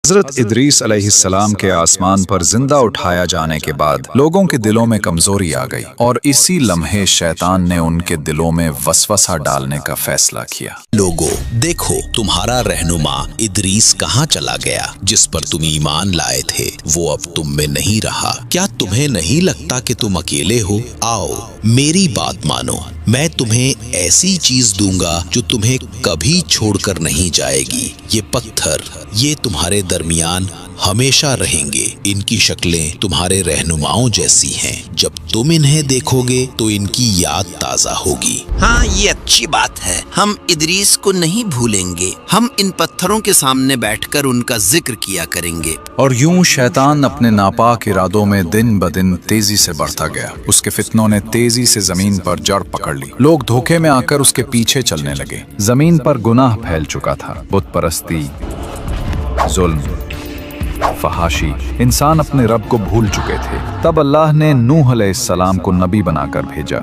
حضرت ادریس علیہ السلام کے آسمان پر زندہ اٹھایا جانے کے بعد لوگوں کے دلوں میں کمزوری آ گئی اور اسی لمحے شیطان نے ان کے دلوں میں وسوسہ ڈالنے کا فیصلہ کیا۔ لوگوں دیکھو، تمہارا رہنما ادریس کہاں چلا گیا جس پر تم ایمان لائے تھے، وہ اب تم میں نہیں رہا۔ کیا تمہیں نہیں لگتا کہ تم اکیلے ہو؟ آؤ میری بات مانو، میں تمہیں ایسی چیز دوں گا جو تمہیں کبھی چھوڑ کر نہیں جائے گی۔ یہ پتھر یہ تمہارے درمیان ہمیشہ رہیں گے، ان کی شکلیں تمہارے رہنماؤں جیسی ہیں، جب تم انہیں دیکھو گے تو ان کی یاد تازہ ہوگی۔ ہاں یہ اچھی بات ہے، ہم ادریس کو نہیں بھولیں گے، ہم ان پتھروں کے سامنے بیٹھ کر ان کا ذکر کیا کریں گے۔ اور یوں شیطان اپنے ناپاک ارادوں میں دن بدن تیزی سے بڑھتا گیا، اس کے فتنوں نے تیزی سے زمین پر جڑ پکڑ لی، لوگ دھوکے میں آ کر اس کے پیچھے چلنے لگے۔ زمین پر گناہ پھیل چکا تھا، بت پرستی، ظلم، فحاشی، انسان اپنے رب کو بھول چکے تھے۔ تب اللہ نے نوح علیہ السلام کو نبی بنا کر بھیجا،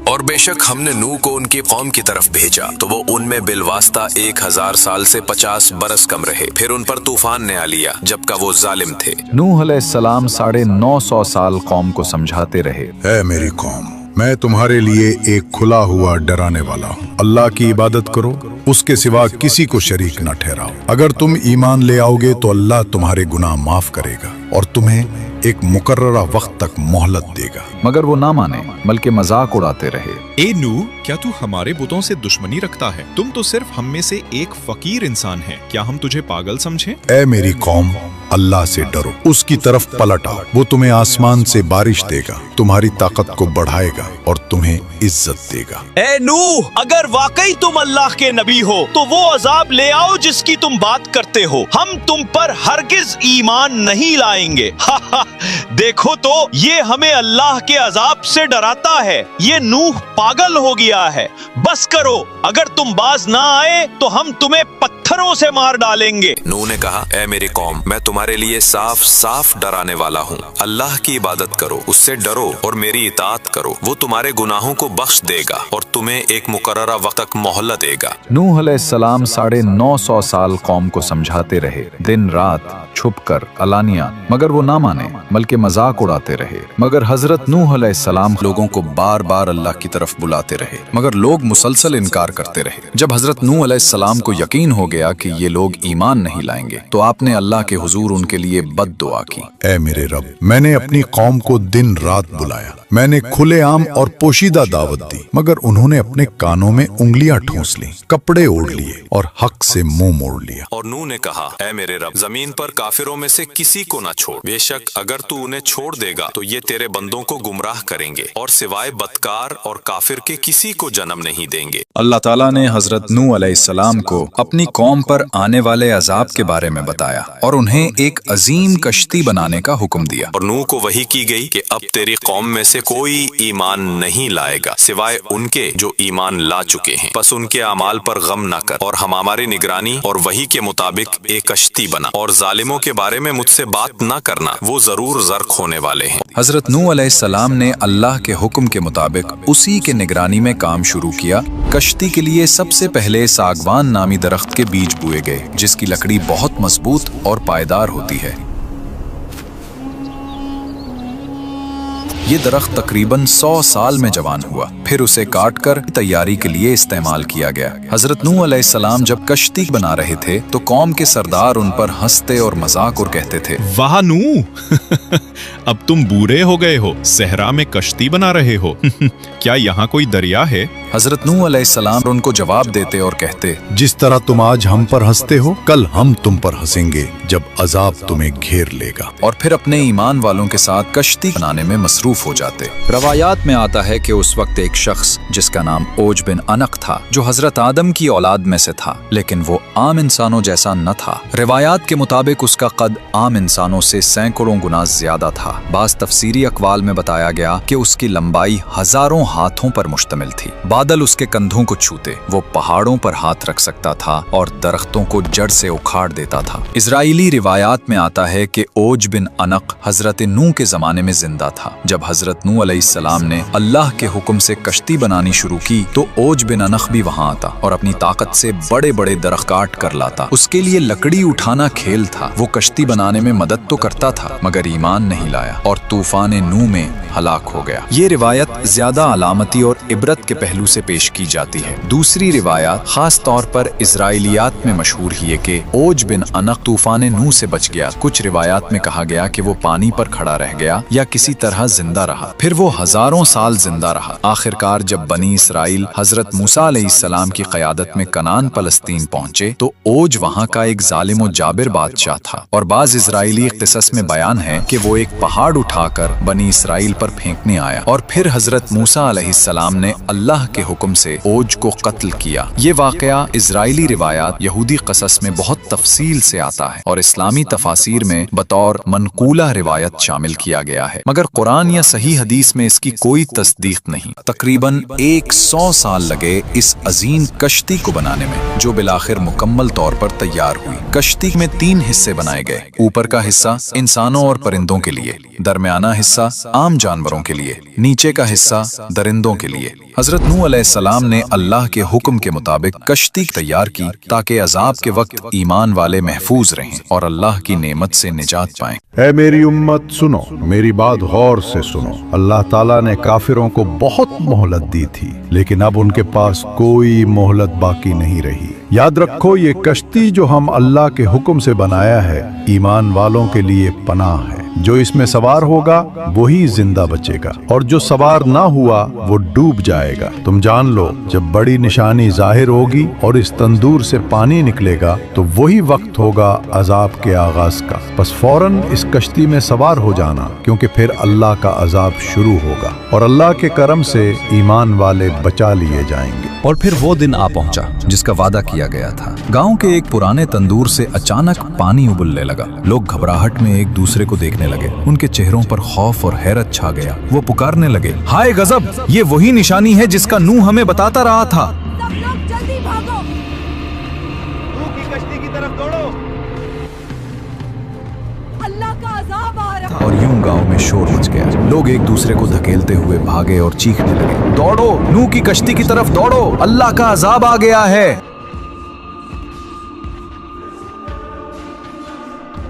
اور بے شک ہم نے نوح کو ان کی قوم کی طرف بھیجا تو وہ ان میں بالواسطہ 1000 سال سے 50 برس کم رہے، پھر ان پر طوفان نے آ لیا جبکہ وہ ظالم تھے۔ نوح علیہ السلام 950 سال قوم کو سمجھاتے رہے، اے میری قوم، میں تمہارے لیے ایک کھلا ہوا ڈرانے والا ہوں، اللہ کی عبادت کرو، اس کے سوا کسی کو شریک نہ ٹھہراؤ۔ اگر تم ایمان لے آؤ گے تو اللہ تمہارے گناہ معاف کرے گا اور تمہیں ایک مقررہ وقت تک مہلت دے گا۔ مگر وہ نہ مانے بلکہ مذاق اڑاتے رہے۔ اے نوح، کیا تو ہمارے بتوں سے دشمنی رکھتا ہے؟ تم تو صرف ہم میں سے ایک فقیر انسان ہے، کیا ہم تجھے پاگل سمجھیں؟ اے میری قوم، اللہ سے ڈرو، اس کی طرف پلٹ آؤ، وہ تمہیں آسمان سے بارش دے گا، تمہاری طاقت کو بڑھائے گا اور تمہیں عزت دے گا۔ اے نوح، اگر واقعی تم اللہ کے نبی ہو تو وہ عذاب لے آؤ جس کی تم بات کرتے ہو، ہم تم پر ہرگز ایمان نہیں لائیں گے۔ دیکھو تو یہ ہمیں اللہ کے عذاب سے ڈراتا ہے، یہ نوح پاگل ہو گیا ہے۔ بس کرو، اگر تم باز نہ آئے تو ہم تمہیں پتھروں سے مار ڈالیں گے۔ نوح نے کہا، اے میری قوم، میں تمہارے لیے صاف صاف ڈرانے والا ہوں، اللہ کی عبادت کرو، اس سے ڈرو اور میری اطاعت کرو، وہ تمہارے گناہوں کو بخش دے گا اور تمہیں ایک مقررہ وقت تک مہلت دے گا۔ نوح علیہ السلام 950 سال قوم کو سمجھاتے رہے، دن رات، چھپ کر، علانیہ، مگر وہ نہ مانے بلکہ مذاق اڑاتے رہے۔ مگر حضرت نوح علیہ السلام لوگوں کو بار بار اللہ کی طرف بلاتے رہے، مگر لوگ مسلسل انکار کرتے رہے۔ جب حضرت نوح علیہ السلام کو یقین ہو گیا کہ یہ لوگ ایمان نہیں لائیں گے تو آپ نے اللہ کے حضور ان کے لیے بد دعا کی۔ اے میرے رب، میں نے اپنی قوم کو دن رات بلایا، میں نے کھلے عام اور پوشیدہ دعوت دی، مگر انہوں نے اپنے کانوں میں انگلیاں ٹھونس لیں، کپڑے اوڑھ لیے اور حق سے منہ موڑ لیا۔ اور نوح نے کہا، اے میرے رب، زمین پر کافروں میں سے کسی کو نہ چھوڑ، بے شک اگر تو انہیں چھوڑ دے گا تو یہ تیرے بندوں کو گمراہ کریں گے اور سوائے بدکار اور کافر کے کسی کو جنم نہیں دیں گے۔ اللہ تعالیٰ نے حضرت نوح علیہ السلام کو اپنی قوم پر آنے والے عذاب کے بارے میں بتایا اور انہیں ایک عظیم کشتی بنانے کا حکم دیا۔ اور نوح کو وحی کی گئی کہ اب تیری قوم میں سے کوئی ایمان نہیں لائے گا سوائے ان کے جو ایمان لا چکے ہیں، پس ان کے اعمال پر غم نہ کر اور ہم ہماری نگرانی اور وحی کے مطابق ایک کشتی بنا، اور ظالموں کے بارے میں مجھ سے بات نہ کرنا، وہ ضرور غرق ہونے والے ہیں۔ حضرت نوح علیہ السلام نے اللہ کے حکم کے مطابق اسی کے نگرانی میں کام شروع کیا۔ کشتی کے لیے سب سے پہلے ساگوان نامی درخت کے بیج بوئے گئے جس کی لکڑی بہت مضبوط اور پائیدار ہوتی ہے۔ یہ درخت تقریباً 100 سال میں جوان ہوا، پھر اسے کاٹ کر تیاری کے لیے استعمال کیا گیا۔ حضرت نوح علیہ السلام جب کشتی بنا رہے تھے تو قوم کے سردار ان پر ہنستے اور مذاق اور کہتے تھے، واہ نوح، اب تم بورے ہو گئے ہو، صحرا میں کشتی بنا رہے ہو، کیا یہاں کوئی دریا ہے؟ حضرت نوح علیہ السلام ان کو جواب دیتے اور کہتے، جس طرح تم آج ہم پر ہنستے ہو، کل ہم تم پر ہنسیں گے جب عذاب تمہیں گھیر لے گا۔ اور پھر اپنے ایمان والوں کے ساتھ کشتی بنانے میں مصروف ہو جاتے۔ روایات میں آتا ہے کہ اس وقت ایک شخص جس کا نام اوج بن انق تھا، جو حضرت آدم کی اولاد میں سے تھا، لیکن وہ عام انسانوں جیسا نہ تھا۔ روایات کے مطابق اس کا قد عام انسانوں سے سینکڑوں گنا زیادہ تھا۔ بعض تفسیری اقوال میں بتایا گیا کہ اس کی لمبائی ہزاروں ہاتھوں پر مشتمل تھی۔ बादल उसके कंधों को छूते, वो पहाड़ों पर हाथ रख सकता था और दरख्तों को जड़ से उखाड़ देता था। इजराइली रिवायात में आता है कि ओज बिन अनक हजरत नूह के जमाने में जिंदा था। जब हजरत नूह अलैहिस्सलाम ने अल्लाह के हुक्म से कश्ती बनानी शुरू की तो ओज बिन अनक भी वहां आता और अपनी ताकत से बड़े बड़े दरख्त काट कर लाता। उसके लिए लकड़ी उठाना खेल था। वो कश्ती बनाने में मदद तो करता था मगर ईमान नहीं लाया और तूफान नूह में हलाक हो गया। ये रिवायत ज्यादा अलामती और इबरत के पहलू से पेश की जाती है। दूसरी रिवायत खास तौर पर इजराइलियात में मशहूर है कि ओज बिन अनक तूफान नूह से बच गया। कुछ रिवायात में कहा गया कि वो पानी पर खड़ा रह गया या किसी तरह जिंदा रहा। फिर वो हजारों साल जिंदा रहा। आखिरकार जब बनी इसराइल हजरत मूसा अलैहिस्सलाम की क़यादत में कनान फलस्तीन पहुंचे तो ओज वहां का एक जालिम और जाबिर बादशाह था और बाज इजराइली क़िसस में बयान है कि वो एक पहाड़ उठाकर बनी इसराइल पर फेंकने आया और फिर हजरत मूसा अलैहिस्सलाम ने अल्लाह के हुक्म से ओज को कत्ल किया। ये वाकया इजराइली रिवायात यहूदी क़सस में बहुत तफसील से आता है और इस्लामी तफासिर में बतौर मनकूला रिवायत शामिल किया गया है, मगर कुरान या सही हदीस में इसकी कोई तस्दीक नहीं। तकरीबन 100 साल लगे इस अजीम कश्ती को बनाने में जो बिलाखिर मुकम्मल तौर पर तैयार हुई। कश्ती में 3 हिस्से बनाए गए। ऊपर का हिस्सा इंसानों और परिंदों के लिए, दरमियाना हिस्सा आम जानवरों के लिए, नीचे का हिस्सा दरिंदों के लिए। हजरत नूह अलैहिस्सलाम ने अल्लाह के हुक्म के मुताबिक कश्ती तैयार की ताकि अजाब के वक्त ईमान वाले महफूज रहें और अल्लाह की नेमत से निजात पाएं। ऐ मेरी उम्मत सुनो, मेरी बात गौर से सुनो। अल्लाह ताला ने काफिरों को बहुत मोहलत दी थी लेकिन अब उनके पास कोई मोहलत बाकी नहीं रही। याद रखो, ये कश्ती जो हम अल्लाह के हुक्म से बनाया है ईमान वालों के लिए पनाह है। जो इसमें सवार होगा वही जिंदा बचेगा और जो सवार ना हुआ वो डूब जाएगा। तुम जान लो, जब बड़ी निशानी जाहिर होगी और इस तंदूर से पानी निकलेगा तो वही वक्त होगा अजाब के आगाज का। बस फौरन इस कश्ती में सवार हो जाना क्योंकि फिर अल्लाह का अजाब शुरू होगा और अल्लाह के करम से ईमान वाले बचा लिए जाएंगे। और फिर वो दिन आ पहुंचा जिसका वादा किया गया था। गांव के एक पुराने तंदूर से अचानक पानी उबलने लगा। लोग घबराहट में एक दूसरे को देखने लगे। उनके चेहरों पर खौफ और हैरत छा गया। वो पुकारने लगे, हाय गजब, ये वही निशानी है जिसका नूह हमें बताता रहा था। सब लोग जल्दी भागो, नूह की कश्ती की तरफ दौड़ो, अल्लाह का अजाब आ रहा है। और यूं गांव में शोर मच गया। लोग एक दूसरे को धकेलते हुए भागे और चीखने लगे, दौड़ो, नूह की कश्ती की तरफ दौड़ो, अल्लाह का अजाब आ गया है।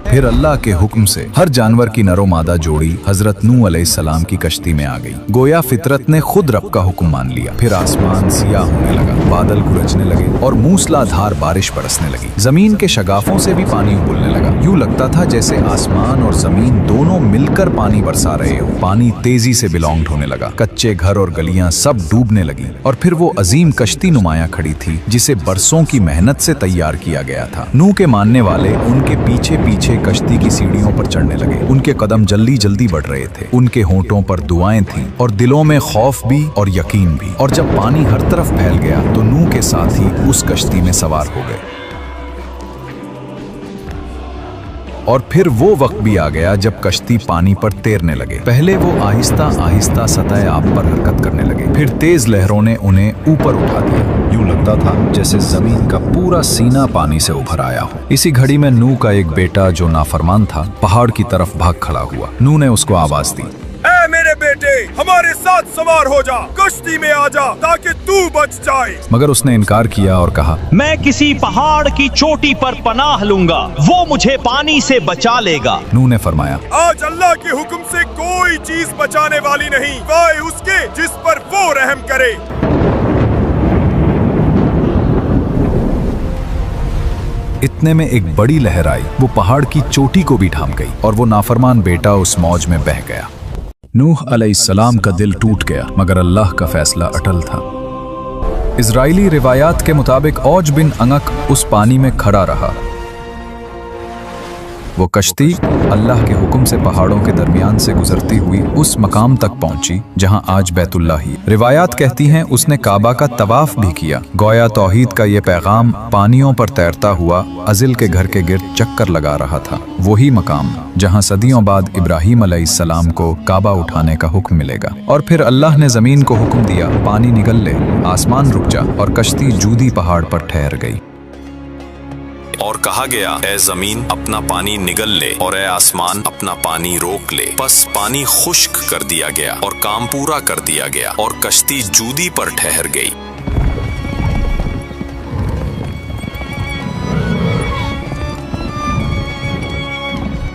फिर अल्लाह के हुक्म से हर जानवर की नरो मादा जोड़ी हजरत नूह अलैहिस्सलाम की कश्ती में आ गई। गोया फितरत ने खुद रब का हुक्म मान लिया। फिर आसमान सियाह होने लगा, बादल गरजने लगे और मूसलाधार बारिश बरसने लगी। जमीन के शगाफों से भी पानी उबलने लगा। यूं लगता था जैसे आसमान और जमीन दोनों मिलकर पानी बरसा रहे हो। पानी तेजी से बिलोंग होने लगा। कच्चे घर और गलियां सब डूबने लगी और फिर वो अजीम कश्ती नुमाया खड़ी थी जिसे बरसों की मेहनत से तैयार किया गया था। नूह के मानने वाले उनके पीछे पीछे कश्ती की सीढ़ियों पर चढ़ने लगे। उनके कदम जल्दी जल्दी बढ़ रहे थे। उनके होंठों पर दुआएं थीं और दिलों में खौफ भी और यकीन भी। और जब पानी हर तरफ फैल गया तो नूह के साथ ही उस कश्ती में सवार हो गए। और फिर वो वक्त भी आ गया जब कश्ती पानी पर तैरने लगे। पहले वो आहिस्ता आहिस्ता सतह आब पर हरकत करने लगे, फिर तेज लहरों ने उन्हें ऊपर उठा दिया। यूं लगता था जैसे जमीन का पूरा सीना पानी से उभर आया हो। इसी घड़ी में नूह का एक बेटा जो नाफरमान था पहाड़ की तरफ भाग खड़ा हुआ। नूह ने उसको आवाज दी, ऐ मेरे बेटे, हमारे साथ सवार हो जा, कश्ती में आ जा ताकि तू बच जाए। मगर उसने इनकार किया और कहा, मैं किसी पहाड़ की चोटी पर पनाह लूंगा, वो मुझे पानी से बचा लेगा। नूह ने फरमाया, आज अल्लाह के हुक्म से कोई चीज बचाने वाली नहीं, वाए उसके जिस पर वो रहम करे। इतने में एक बड़ी लहर आई। वो पहाड़ की चोटी को भी ढांप गई और वो नाफरमान बेटा उस मौज में बह गया। नूह अलैहिस्सलाम का दिल टूट गया मगर अल्लाह का फैसला अटल था। इजराइली रिवायात के मुताबिक औज बिन अनक उस पानी में खड़ा रहा। वो कश्ती अल्लाह के हुक्म से पहाड़ों के दरमियान से गुजरती हुई उस मकाम तक पहुंची जहां आज बैतुल्लाह ही। रिवायात कहती हैं उसने काबा का तवाफ भी किया। गोया तौहीद का ये पैगाम पानियों पर तैरता हुआ अजिल के घर के गिर्द चक्कर लगा रहा था। वही मकाम जहां सदियों बाद इब्राहीम अलैहिस्सलाम को काबा उठाने का हुक्म मिलेगा। और फिर अल्लाह ने जमीन को हुक्म दिया, पानी निगल ले, आसमान रुक जा, और कश्ती जूदी पहाड़ पर ठहर गई। और कहा गया, ए जमीन अपना पानी निगल ले और ए आसमान अपना पानी रोक ले। बस पानी खुश्क कर दिया गया और काम पूरा कर दिया गया और कश्ती जूदी पर ठहर गई।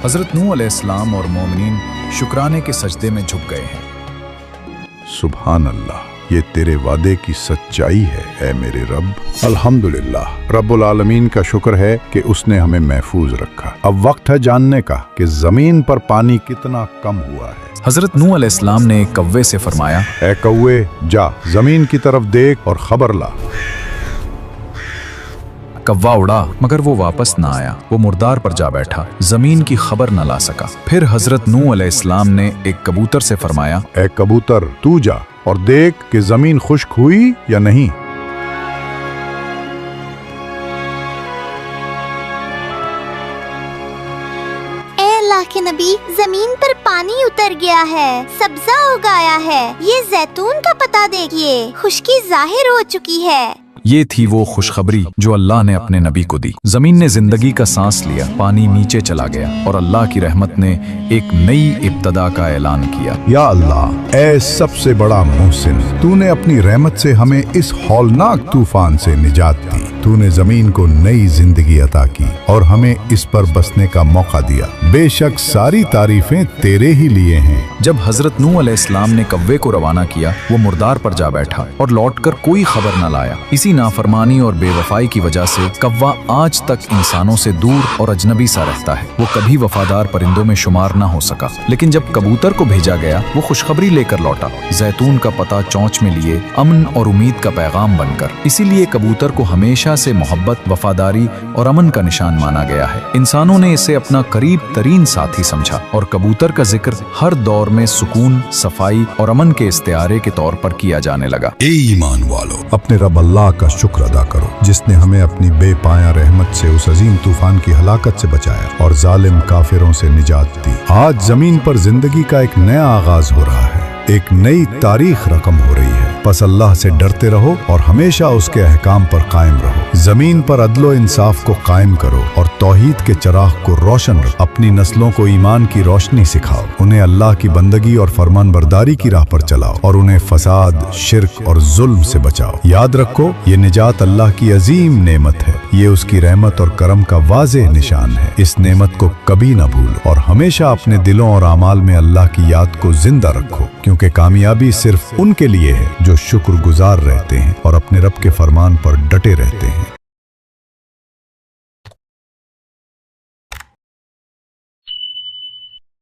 हजरत नूह अलैहिस्सलाम और मोमिनीन शुक्राने के सजदे में झुक गए हैं। सुभान अल्लाह, ये तेरे वादे की सच्चाई है ऐ मेरे रब। अल्हम्दुलिल्लाह, रब्बुल आलमीन का शुक्र है कि उसने हमें महफूज रखा। अब वक्त है जानने का कि जमीन पर पानी कितना कम हुआ है। हजरत नूह अलैहिस्सलाम ने एक कव्वे से फरमाया, ऐ कौवे, जा जमीन की तरफ देख और खबर ला। कव्वा उड़ा मगर वो वापस ना आया। वो मुर्दार पर जा बैठा, जमीन की खबर न ला सका। फिर हजरत नूह अलैहिस्सलाम ने एक कबूतर से फरमाया, ऐ कबूतर, तू जा और देख कि जमीन खुश्क हुई या नहीं। अल्लाह के नबी, जमीन पर पानी उतर गया है, सब्जा उगाया है। ये जैतून का पता देखिए, खुश्की जाहिर हो चुकी है। ये थी वो खुशखबरी जो अल्लाह ने अपने नबी को दी। जमीन ने जिंदगी का सांस लिया, पानी नीचे चला गया और अल्लाह की रहमत ने एक नई इब्तदा का ऐलान किया। या अल्लाह, ऐ सबसे बड़ा मोहसिन, तूने अपनी रहमत से हमें इस हौलनाक तूफान से निजात दी। तूने जमीन को नई जिंदगी अता की और हमें इस पर बसने का मौका दिया। बेशक सारी तारीफें तेरे ही लिए हैं। जब हजरत नूह अलैहिस्सलाम ने कव्वे को रवाना किया, वो मुर्दार पर जा बैठा और लौटकर कोई खबर न लाया। इसी नाफरमानी और बेवफाई की वजह से कव्वा आज तक इंसानों से दूर और अजनबी सा रहता है। वो कभी वफादार परिंदों में शुमार न हो सका। लेकिन जब कबूतर को भेजा गया, वो खुशखबरी लेकर लौटा, जैतून का पता चौंच में लिए, अमन और उम्मीद का पैगाम बनकर। इसीलिए कबूतर को हमेशा से मोहब्बत, वफादारी और अमन का निशान माना गया है। इंसानों ने इसे अपना करीब तरीन साथी समझा और कबूतर का जिक्र हर दौर में सुकून, सफाई और अमन के इस्तिआरे के तौर पर किया जाने लगा। ए ईमान वालों, अपने रब अल्लाह का शुक्र अदा करो जिसने हमें अपनी बेपाया रहमत से उस अजीम तूफान की हलाकत से बचाया और जालिम काफिरों से निजात दी। आज जमीन पर जिंदगी का एक नया आगाज हो रहा है, एक नई तारीख रकम हो रही है। बस अल्लाह से डरते रहो और हमेशा उसके अहकाम पर कायम रहो। जमीन पर अदलो इंसाफ को कायम करो और तौहीद के चिराग को रोशन रखो। अपनी नस्लों को ईमान की रोशनी सिखाओ, उन्हें अल्लाह की बंदगी और फरमान बरदारी की राह पर चलाओ और उन्हें फसाद, शिर्क और जुल्म से बचाओ। याद रखो, ये निजात अल्लाह की अजीम नेमत है। ये उसकी रहमत और करम का वाज़ेह निशान है। इस नेमत को कभी न भूलो और हमेशा अपने दिलों और आमाल में अल्लाह की याद को जिंदा रखो, क्योंकि कामयाबी सिर्फ उनके लिए है जो शुक्रगुजार रहते हैं और अपने रब के फरमान पर डटे रहते हैं।